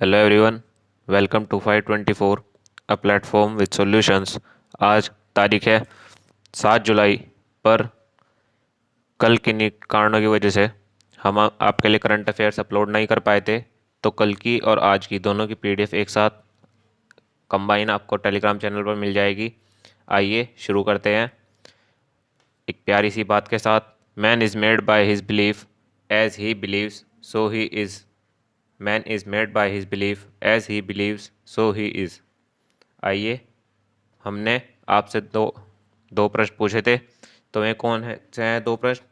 Hello everyone, welcome to 524 a platform with solutions. आज तारीख है 7 जुलाई। पर कल किन्हीं कारणों की वजह से हम आपके लिए करंट अफेयर्स अपलोड नहीं कर पाए थे। तो कल की और आज की दोनों की पीडीएफ एक साथ कंबाइन आपको टेलीग्राम चैनल पर मिल जाएगी। आइए शुरू करते हैं एक प्यारी सी बात के साथ। Man is made by his belief as he believes so he is. Man is made by his belief as he believes so he is. आइए, हमने आपसे दो दो प्रश्न पूछे थे। तो वे कौन है से हैं दो प्रश्न?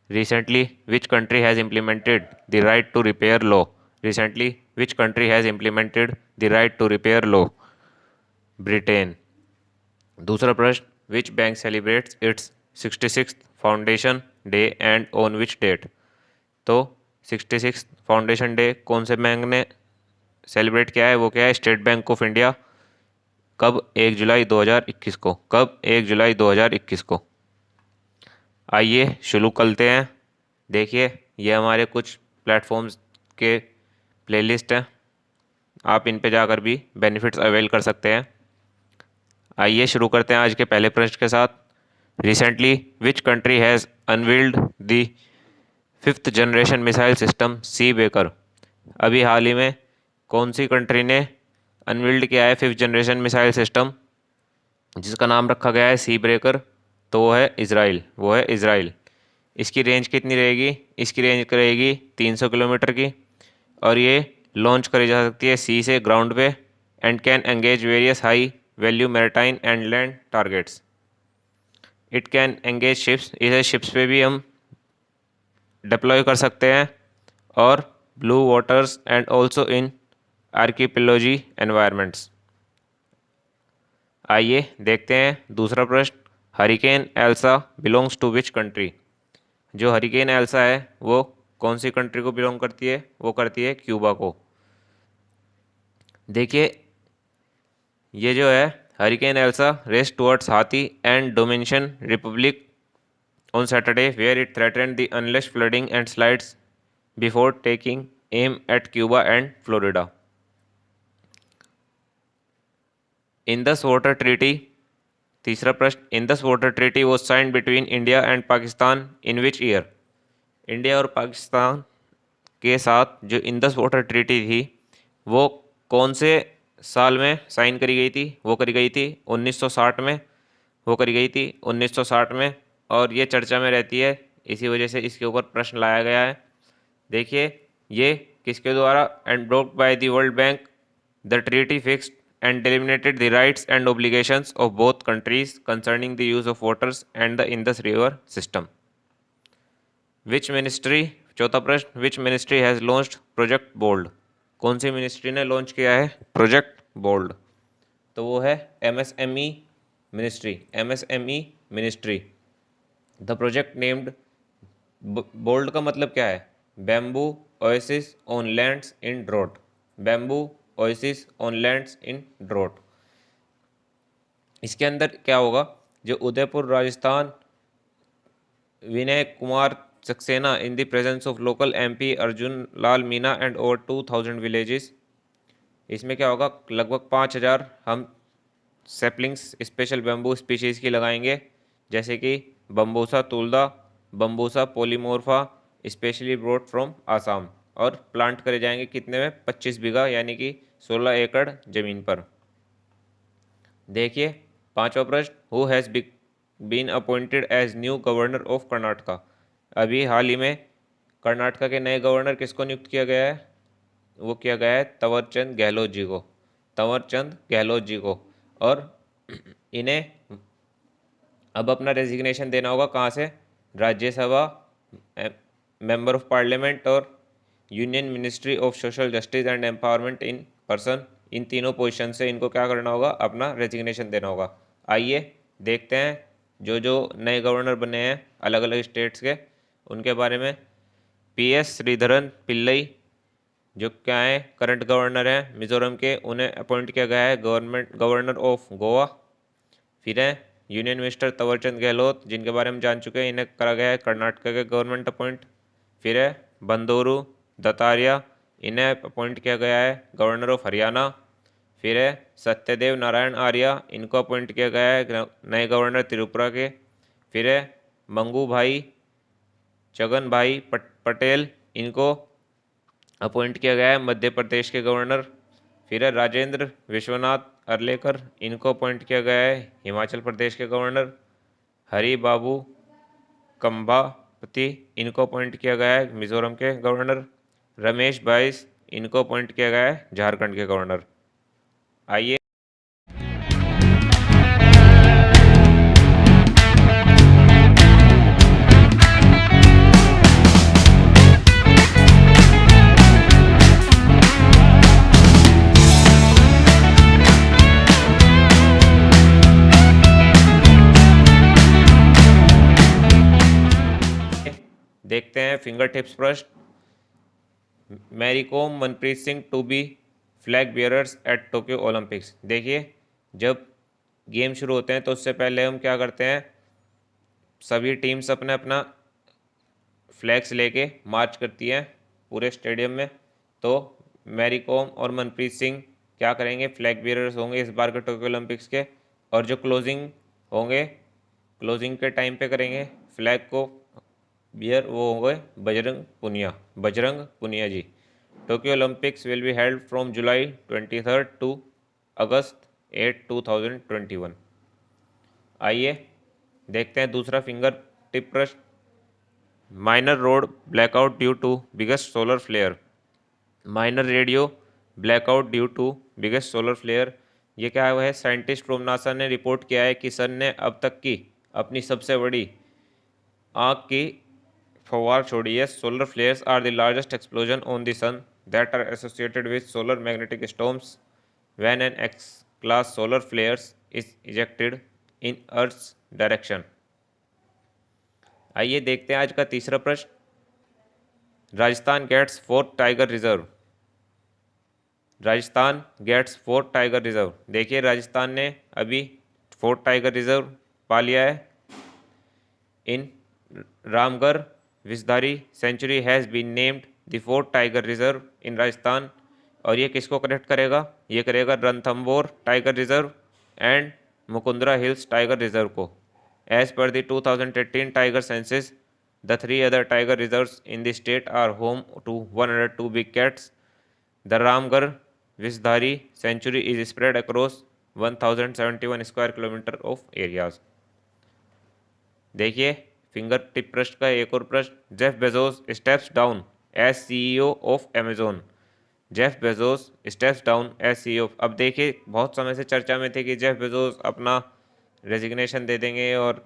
Recently which country has implemented the right to repair law? Recently which country has implemented the right to repair law? Britain. दूसरा प्रश्न, which bank celebrates its 66th foundation day and on which date? तो 66 foundation day कौन से bank ने celebrate किया है? वो क्या है? State bank of India. कब? 1 जुलाई 2021 को। कब? 1 जुलाई 2021 को। आइए शुरू करते हैं। देखिए, ये हमारे कुछ प्लेटफॉर्म्स के प्लेलिस्ट हैं, आप इन पे जाकर भी बेनिफिट्स अवेल कर सकते हैं। आइए शुरू करते हैं आज के पहले प्रश्न के साथ। Recently which country has unveiled the 5th generation missile system sea breaker? अभी हाल ही में कौन सी कंट्री ने अनवील्ड किया है 5th जनरेशन मिसाइल सिस्टम, जिसका नाम रखा गया है सी ब्रेकर? तो वो है इज़राइल। इसकी रेंज कितनी रहेगी? इसकी रेंज रहेगी 300 किलोमीटर की, और ये लॉन्च करी जा सकती है सी से ग्राउंड पे, and can engage various high value maritime and land targets. It can engage ships, इसे शिप्स पे भी हम डिप्लॉय कर सकते हैं, और blue waters and also in archipelagic environments. आइए देखते हैं दूसरा प्रश्न। Hurricane Elsa belongs to which country? जो हरिकेन एल्सा है वो कौन सी कंट्री को बिलोंग करती है? वो करती है क्यूबा को। देखिए, ये जो है hurricane Elsa races towards Haiti and Dominican Republic on Saturday where it threatened the unleash flooding and slides before taking aim at Cuba and Florida. Indus water treaty. तीसरा प्रश्न, Indus water treaty was signed between India and Pakistan in which year? India और पाकिस्तान के साथ जो Indus water treaty थी वो कौन से साल में साइन करी गई थी? वो करी गई थी 1960 में। वो करी गई थी 1960 में, और ये चर्चा में रहती है, इसी वजह से इसके ऊपर प्रश्न लाया गया है। देखिए, ये किसके द्वारा? And brokered by the world bank, the treaty fixed and delimited the rights and obligations of both countries concerning the use of waters and the Indus River system. Which ministry? चौथा प्रश्न, which ministry has launched Project Bold? कौन सी ministry ने launch किया है project bold? तो वो है MSME ministry. MSME ministry. The project named, bold का मतलब क्या है? Bamboo oasis on lands in drought. Bamboo oasis on lands in drought. इसके अंदर क्या होगा? जो Udaipur Rajasthan, Vinay Kumar Saxena in the presence of local MP Arjun Lal Meena and over 2000 villages. इसमें क्या होगा? लगभग 5000 हम सेपलिंग्स स्पेशल बैम्बू स्पीशीज़ की लगाएंगे, जैसे कि बम्बूसा तुलदा, बम्बूसा पोलीमोर्फा, स्पेशली ब्रोड फ्रॉम आसाम, और प्लांट करे जाएंगे कितने में? 25 बीघा, यानी कि 16 एकड़ ज़मीन पर। देखिए, पांचवा प्रश्न, who has been appointed as new governor of Karnataka? अभी हाल ही में कर्नाटका के नए गवर्नर किसको नियुक्त किया गया है? वो किया गया है तंवरचंद गहलोत जी को। तंवरचंद गहलोत जी को। और इन्हें अब अपना रेजिग्नेशन देना होगा कहाँ से? राज्यसभा, मेंबर ऑफ पार्लियामेंट, और union ministry of social justice and empowerment in person. इन तीनों पोजीशन से इनको क्या करना होगा? अपना रेजिग्नेशन देना होगा। आइए देखते हैं जो जो नए गवर्नर बने हैं अलग अलग स्टेट्स के, उनके बारे में। पीएस श्रीधरन पिल्लई, जो क्या है करंट गवर्नर हैं मिजोरम के, उन्हें अपॉइंट किया गया है गवर्नर ऑफ गोवा। फिर है यूनियन मिनिस्टर तंवरचंद गहलोत, जिनके बारे में जान चुके हैं, इन्हें करा गया है कर्नाटक के गवर्नमेंट अपॉइंट। फिर है बंदोरू दत्तात्रेय, इन्हें अपॉइंट किया गया है गवर्नर ऑफ हरियाणा। फिर है सत्यदेव नारायण आर्या, इनको अपॉइंट किया गया है नए गवर्नर त्रिपुरा के। फिर है मंगू भाई छगन भाई पटेल, इनको अपॉइंट किया गया है मध्य प्रदेश के गवर्नर। फिर है राजेंद्र विश्वनाथ अर्लेकर, इनको अपॉइंट किया गया है हिमाचल प्रदेश के गवर्नर। हरि बाबू कंबापति, इनको अपॉइंट किया गया है मिजोरम के गवर्नर। रमेश बाइस, इनको अपॉइंट किया गया है झारखंड के गवर्नर। आइए देखते हैं फिंगर टिप्स प्रश्न। Mary Kom, Manpreet Singh to be flag bearers at Tokyo Olympics. देखिए, जब गेम शुरू होते हैं तो उससे पहले हम क्या करते हैं, सभी टीम्स अपना अपना फ्लैग्स लेके मार्च करती हैं पूरे स्टेडियम में। तो मैरी कॉम और मनप्रीत सिंह क्या करेंगे, फ्लैग बियरर्स होंगे इस बार के टोक्यो ओलंपिक्स के। और जो क्लोजिंग होंगे, क्लोजिंग के टाइम पे करेंगे फ्लैग को बियर, वो होंगे Bajrang Punia ji. Tokyo Olympics will be held from July 23 to August 8, 2021। आइए देखते हैं दूसरा फिंगर टिप प्रश्न। Minor radio blackout due to biggest solar flare. Minor radio blackout due to biggest solar flare, ये क्या है, साइंटिस्ट फ्रॉम नासा ने रिपोर्ट किया है कि सन ने अब तक की अपनी सबसे बड़ी आग की फवार छोड़ी है। Solar flares are the largest explosion on the sun that are associated with solar magnetic storms when an X class solar flares is ejected in earth's direction. आइए देखते हैं आज का तीसरा प्रश्न। Rajasthan gets fourth tiger reserve. Rajasthan gets fourth tiger reserve. देखिए, राजस्थान ने अभी फोर्थ टाइगर रिजर्व पा लिया है। In Ramgarh Vishdhari sanctuary has been named the fourth tiger reserve in Rajasthan. और ये किसको कनेक्ट करेगा, ये करेगा Ranthambore tiger reserve and Mukundra hills tiger reserve को। As per the 2018 tiger census, the three other tiger reserves in the state are home to 102 big cats. The Ramgarh Vishdhari sanctuary is spread across 1071 square kilometre of areas. देखिए, finger tip प्रश्न का एक और प्रश्न। Jeff Bezos steps down as CEO of Amazon. Jeff Bezos steps down as CEO. अब देखिए, बहुत समय से चर्चा में थे कि जेफ बेजोस अपना रेजिग्नेशन दे देंगे और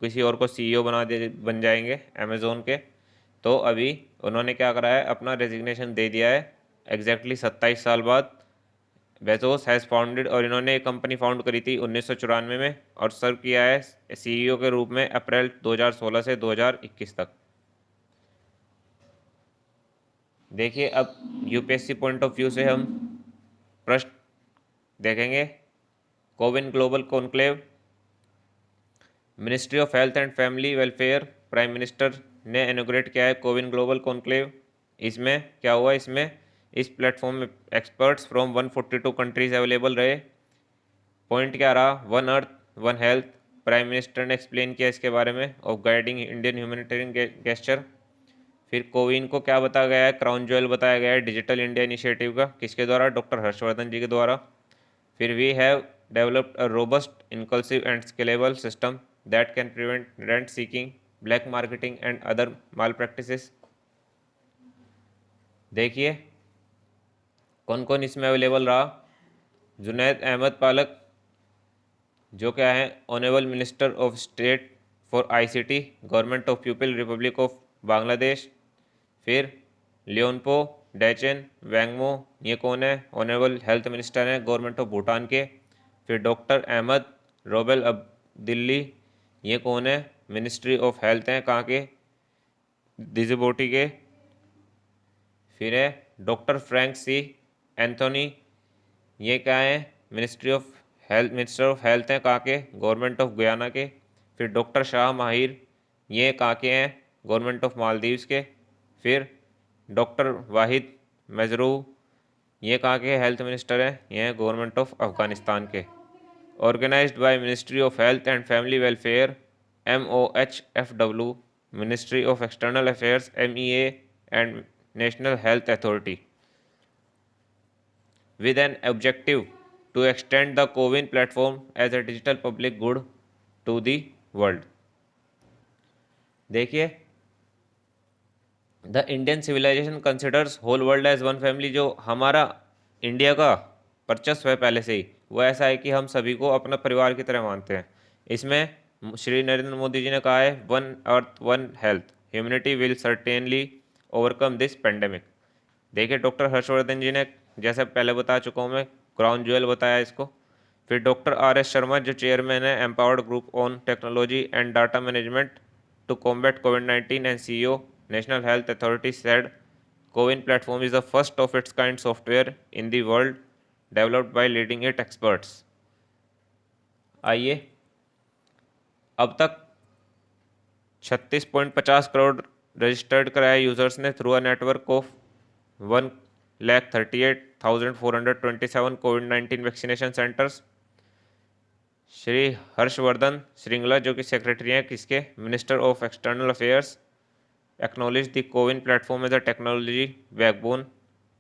किसी और को सीईओ बन जाएंगे अमेजोन के। तो अभी उन्होंने क्या करा है, अपना रेजिग्नेशन दे दिया है एग्जैक्टली 27 साल बाद। बेजोस हैज़ फाउंडेड, और इन्होंने एक कंपनी फाउंड करी थी 1994 में और सर्व किया है सीईओ के रूप में अप्रैल 2016 से 2021 तक। देखिए, अब यूपीएससी पॉइंट ऑफ व्यू से हम प्रश्न देखेंगे। CoWIN global conclave, ministry of health and family welfare, prime minister ने इनोग्रेट किया है कोविन ग्लोबल कॉन्क्लेव। इसमें क्या हुआ, इसमें इस प्लेटफॉर्म में एक्सपर्ट्स फ्रॉम 142 कंट्रीज अवेलेबल रहे। पॉइंट क्या रहा, one earth one health. Prime minister ने एक्सप्लेन किया इसके बारे में, of guiding Indian humanitarian gesture. फिर कोविन को क्या बताया गया है, क्राउन ज्वेल बताया गया है डिजिटल इंडिया इनिशिएटिव का, किसके द्वारा, डॉक्टर हर्षवर्धन जी के द्वारा। फिर we have developed a robust inclusive and scalable system that can prevent rent seeking, black marketing and other malpractices. देखिए, कौन कौन इसमें अवेलेबल रहा। जुनैद अहमद पालक, जो क्या है honourable minister of state for ICT, government of people Republic of Bangladesh. फिर लियोनपो डैचन वैंगमो, ये कौन है, ऑनरेबल हेल्थ मिनिस्टर हैं गवर्नमेंट ऑफ भूटान के। फिर डॉक्टर अहमद रोबेल अब दिल्ली, ये कौन है, मिनिस्ट्री ऑफ हेल्थ हैं कहाँ के, डिजिबोटी के। फिर है डॉक्टर फ्रैंक सी एंथोनी, ये क्या है, मिनिस्टर ऑफ हेल्थ हैं कहाँ के, गवर्नमेंट ऑफ गुयाना के। फिर डॉक्टर शाह माहिर, ये कहाँ के हैं, गवर्नमेंट ऑफ मालदीव्स के। फिर डॉक्टर वाहिद मजरू, ये कहाँ के हेल्थ मिनिस्टर हैं? ये हैं गवर्नमेंट ऑफ अफगानिस्तान के। Organised by ministry of health and family welfare MOHFW, ministry of external affairs MEA and national health authority, with an objective to extend the CoWIN platform as a digital public good to the world। देखिए, the Indian civilisation considers whole world as one family. जो हमारा India का वर्चस्व है पहले से ही, वो ऐसा है कि हम सभी को अपना परिवार की तरह मानते हैं। इसमें श्री नरेंद्र मोदी जी ने कहा है, one earth one health, humanity will certainly overcome this pandemic. देखिए, डॉक्टर हर्षवर्धन जी ने, जैसे पहले बता चुका हूँ मैं, क्राउन ज्वेल बताया इसको। फिर डॉक्टर RS शर्मा जो चेयरमैन है empowered group on technology and data management to combat COVID-19 एंड CEO National Health Authority said CoWIN platform is the first of its kind software in the world developed by leading it experts। आइए, अब तक 36.50 crore registered कराए users ने through a network of 1,38,427 COVID-19 vaccination centres. Shri Harshvardhan Shringla जो कि secretary हैं किसके, minister of external affairs, acknowledge the CoWIN platform as a technology backbone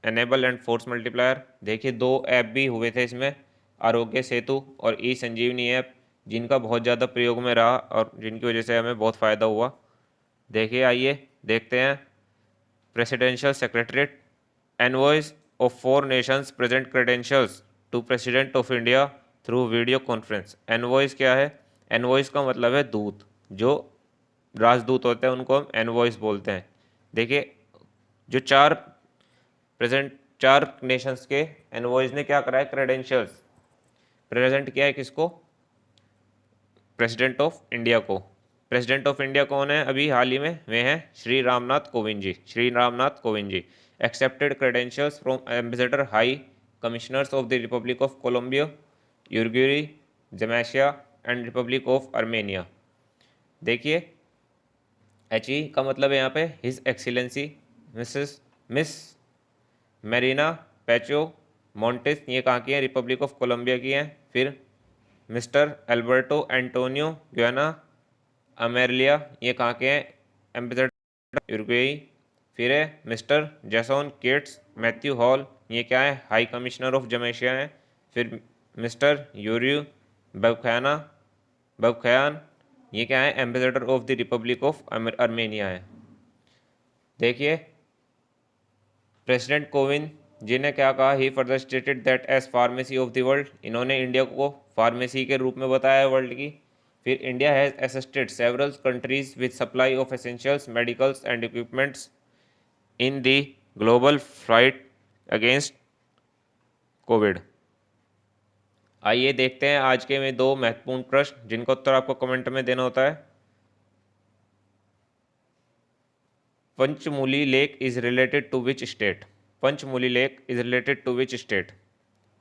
enable and force multiplier. देखिए, 2 ऐप भी हुए थे इसमें, आरोग्य सेतु और संजीवनी ऐप, जिनका बहुत ज़्यादा प्रयोग में रहा और जिनकी वजह से हमें बहुत फ़ायदा हुआ। देखिए, आइए देखते हैं। Presidential secretariat, envoys of 4 nations present credentials to president of India through video conference. Envoys क्या है? एनवॉइस का मतलब है दूत, जो राजदूत होते हैं उनको हम एनवॉइस बोलते हैं। देखिए, जो 4 नेशंस के एनवॉइस ने क्या करा है, क्रेडेंशियल्स प्रेजेंट किया है किसको? प्रेसिडेंट ऑफ इंडिया को। प्रेसिडेंट ऑफ इंडिया कौन है अभी हाल ही में? वे हैं Shri Ramnath Kovind ji. Shri Ramnath Kovind ji accepted credentials from ambassador high commissioners of the republic of Colombia, Uruguay, Jamaica and republic of Armenia. देखिए, HE का मतलब है यहाँ पे his excellency miss Marina Pacho Montes, ये कहाँ की हैं? रिपब्लिक ऑफ कोलंबिया की हैं। फिर मिस्टर एल्बर्टो एंटोनियो ग्याना अमेरलिया, ये कहाँ के हैं? एम्बेसडर यूरुग्वे। फिर है मिस्टर जैसन केट्स मैथ्यू हॉल, ये क्या है? हाई कमिश्नर ऑफ जमैशिया हैं। फिर मिस्टर यूरियो बबखयान, ये क्या है? Ambassador of the republic of Armenia है। देखिए, प्रेसिडेंट कोविंद जी ने क्या कहा? He further stated that as pharmacy of the world, इन्होंने इंडिया को फार्मेसी के रूप में बताया वर्ल्ड की। फिर India has assisted several countries with supply of essentials medicals and equipments in the global fight against Covid. आइए देखते हैं आज के में 2 महत्वपूर्ण प्रश्न, जिनका उत्तर आपको कमेंट में देना होता है। Panchmuli lake is related to which state? Panchmuli lake is related to which state?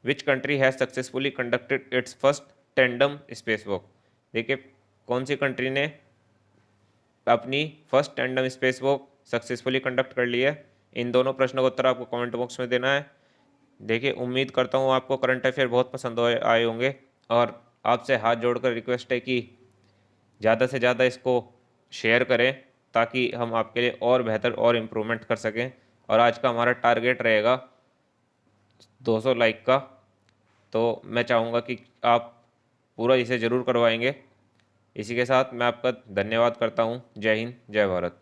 Which country has successfully conducted its first tandem space walk? देखिए, कौन सी कंट्री ने अपनी first tandem space walk successfully conduct कर ली है? इन दोनों प्रश्नों का उत्तर आपको कमेंट बॉक्स में देना है। देखिए, उम्मीद करता हूँ आपको करंट अफेयर बहुत पसंद आए होंगे, और आपसे हाथ जोड़कर रिक्वेस्ट है कि ज़्यादा से ज़्यादा इसको शेयर करें, ताकि हम आपके लिए और बेहतर और इम्प्रूवमेंट कर सकें। और आज का हमारा टारगेट रहेगा 200 लाइक का, तो मैं चाहूँगा कि आप पूरा इसे ज़रूर करवाएंगे। इसी के साथ मैं आपका धन्यवाद करता हूँ। जय हिंद, जय भारत।